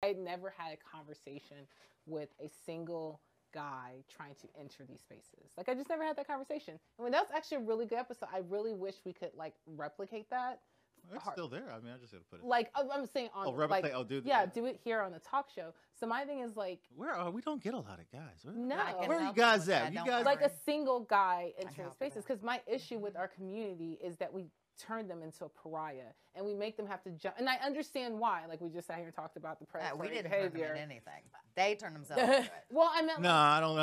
I had never had a conversation with a single guy trying to enter these spaces. Like I just never had that conversation. And when that was actually a really good episode, I really wish we could like replicate that. It's still there. I mean, I just gotta put it. Like I'm saying on replicate. like, Do yeah, do it here on the talk show. So my thing is like, where are we? Don't get a lot of guys. Where are you guys at? You guys like a single guy entering spaces. Because my issue with our community is that we turn them into a pariah and we make them have to jump. And I understand why. Like we just sat here and talked about the predatory we didn't behavior. Turn them in anything. They turn themselves into it. Well, I meant no, I don't.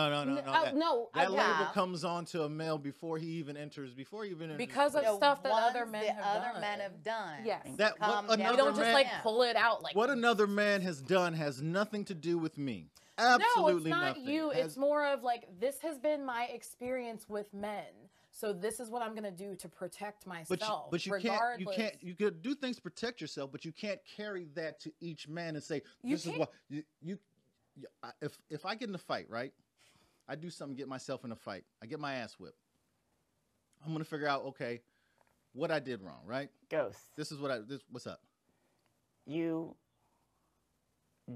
No. That yeah. label comes on to a male before he even enters. Because of stuff that other men have done. Yes. That we don't just like pull it out like what another man has done has nothing to do with me. Absolutely no, it's not nothing. you. It's more of like, this has been my experience with men. So this is what I'm gonna do to protect myself. But you can't. You could do things to protect yourself, but you can't carry that to each man and say, "This is what you." If I get in a fight, right? I do something, get myself in a fight. I get my ass whipped. I'm gonna figure out, okay, what I did wrong, right? Ghost. This is what's up. You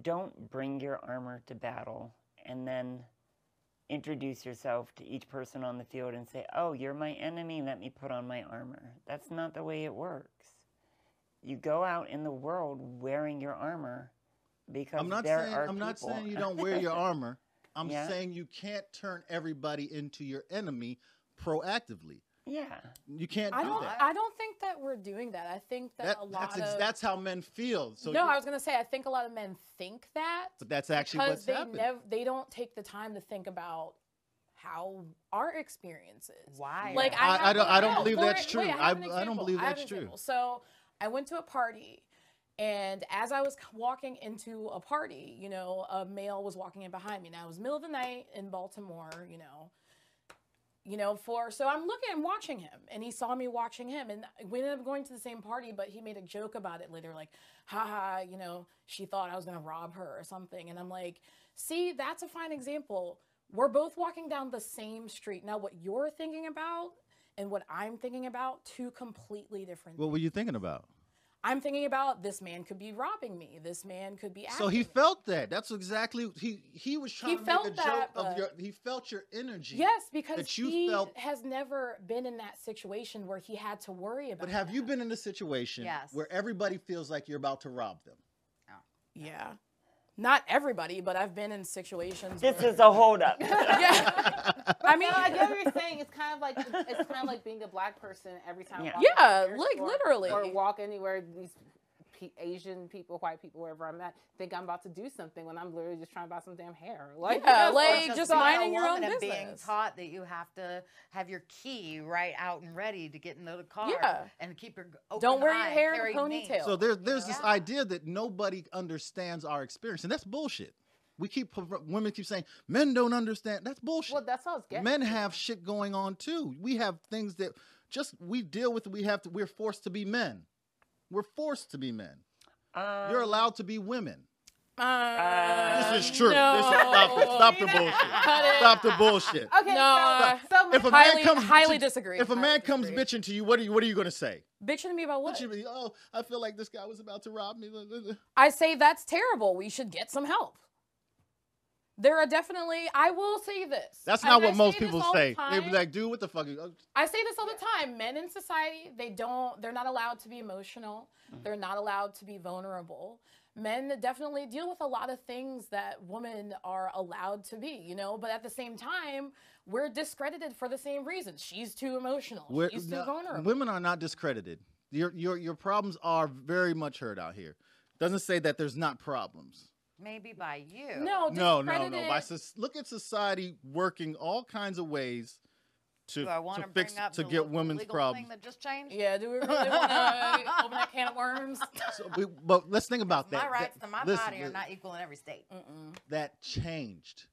don't bring your armor to battle and then introduce yourself to each person on the field and say, oh, you're my enemy, let me put on my armor. That's not the way it works. You go out in the world wearing your armor because I'm not saying you don't wear your armor. I'm saying you can't turn everybody into your enemy proactively. Yeah. You can't do that. I don't think that we're doing that. I think that a lot that's how men feel. So no, I was going to say, I think a lot of men think that. But that's actually what's happening. They don't take the time to think about how our experience is. Why? Like I don't believe that's true. I don't believe that's true. So I went to a party, and as I was walking into a party, you know, a male was walking in behind me. Now it was middle of the night in Baltimore, so I'm looking and watching him, and he saw me watching him, and we ended up going to the same party, but he made a joke about it later, like, haha, she thought I was gonna rob her or something. And I'm like, see, that's a fine example. We're both walking down the same street. Now what you're thinking about and what I'm thinking about, two completely different things. What were you thinking about? I'm thinking about, this man could be robbing me. This man could be So he felt that. That's exactly, he was trying to make a joke of he felt your energy. Yes, because has never been in that situation where he had to worry about But have you been in a situation where everybody feels like you're about to rob them? Oh. Yeah. Not everybody, but I've been in situations. This is a holdup. Yeah. I mean, I get what you're saying. It's kind of like being a black person every time. Yeah, like literally. Or walk anywhere. These Asian people, white people, wherever I'm at, think I'm about to do something when I'm literally just trying to buy some damn hair. Like, just minding your own business. Being taught that you have to have your key right out and ready to get into the car. And keep your open Don't wear your hair in a ponytail. So there's this idea that nobody understands our experience, and that's bullshit. Women keep saying men don't understand. That's bullshit. Well, that's how it's getting. Men have shit going on too. We have things that we deal with. We're forced to be men. We're forced to be men. You're allowed to be women. This is true. No. Stop the bullshit. Stop the bullshit. Okay, no. If a man comes highly disagree. If a man comes bitching to you, what are you going to say? Bitching to me about what? Oh, I feel like this guy was about to rob me. I say that's terrible. We should get some help. There are definitely, I will say this. That's not what most people say. They be like, dude, what the fuck? I say this all the time. Men in society, they're not allowed to be emotional. They're not allowed to be vulnerable. Men definitely deal with a lot of things that women are allowed to be, but at the same time, we're discredited for the same reasons. She's too emotional. She's too vulnerable. Women are not discredited. Your problems are very much heard out here. Doesn't say that there's not problems. Maybe by you. No. Look at society working all kinds of ways to get women's problems. Thing that just changed? Yeah. Do we really want to open that can of worms? But let's think about that. My rights to my body are not equal in every state. That changed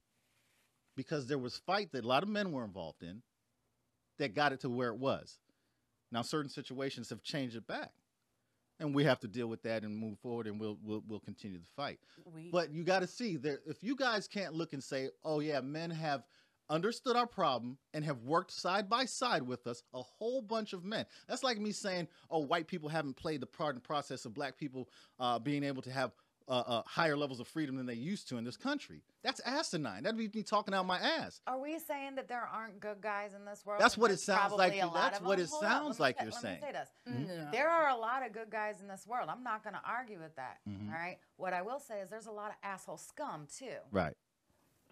because there was fight that a lot of men were involved in that got it to where it was. Now certain situations have changed it back. And we have to deal with that and move forward, and we'll continue the fight. But you got to see there. If you guys can't look and say, "Oh yeah, men have understood our problem and have worked side by side with us," a whole bunch of men. That's like me saying, "Oh, white people haven't played the part and process of black people being able to have higher levels of freedom than they used to in this country. That's asinine. That'd be me talking out my ass. Are we saying that there aren't good guys in this world? That's what it There's sounds like. probably a lot That's of what them. it Hold on, sounds like you're let saying. me say this. No. There are a lot of good guys in this world. I'm not going to argue with that. Mhm. All right. What I will say is there's a lot of asshole scum too. Right.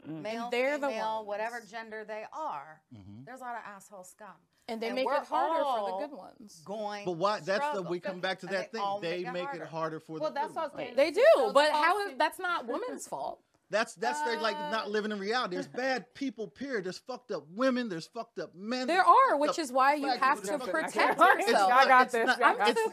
Male, they're the female, ones. whatever gender they are. Mhm. There's a lot of asshole scum. And they And make we're it harder for all the good ones. Going. But why? to That's the struggle. we come back to And that thing. all They make it harder. harder for Well, the that's good what I was ones. getting. They do, So but it's how also- is that's not women's fault. That's they're like not living in reality. There's bad people. Period. There's fucked up women. There's fucked up men. There there's are, fucked which up is why you black have people. to There's protect fucked up- yourself. I got this. Not, I got I'm so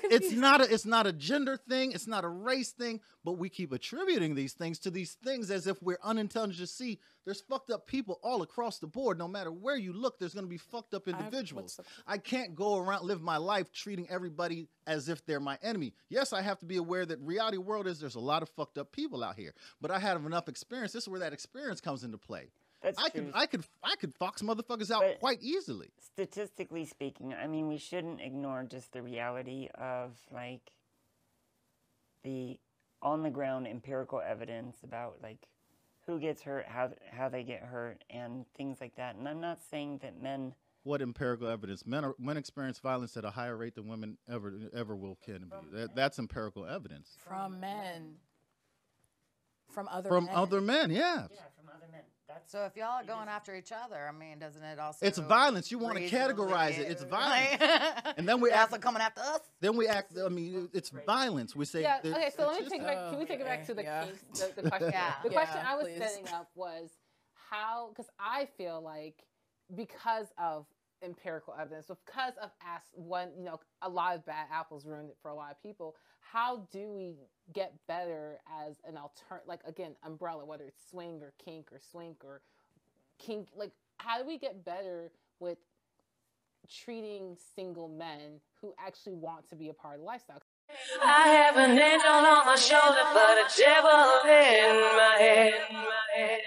it's not a gender thing. It's not a race thing. But we keep attributing these things to these things as if we're unintelligent to see. There's fucked up people all across the board. No matter where you look, there's going to be fucked up individuals. I can't go around live my life treating everybody as if they're my enemy. Yes, I have to be aware that reality world is there's a lot of fucked up people out here. But I have enough experience. This is where that experience comes into play. That's I true. could fox motherfuckers out But- quite easily. Statistically speaking, I mean, we shouldn't ignore just the reality of like the on the ground empirical evidence about like who gets hurt, how they get hurt, and things like that. And I'm not saying that men. What empirical evidence? Men experience violence at a higher rate than women ever will can be. That's empirical evidence From men. From other from men. other men. Yeah. Yeah, from other men. That's So if y'all are going after each other, I mean, doesn't it also? It's violence. You want to categorize it. It's violence. And then we They're act. also coming after us. Then we act. I mean, it's violence. We say. Yeah. that Okay. So let me it's take it just- back. Can we take it back to the Yeah. case? The question. Yeah. The question Yeah, I was please. setting up was how, because I feel like because of empirical evidence, because of a lot of bad apples ruined it for a lot of people. How do we get better as an alternative? Like again, umbrella, whether it's swing or kink or swink or kink. Like, how do we get better with treating single men who actually want to be a part of the lifestyle? I have an angel on my shoulder, but a devil in my head.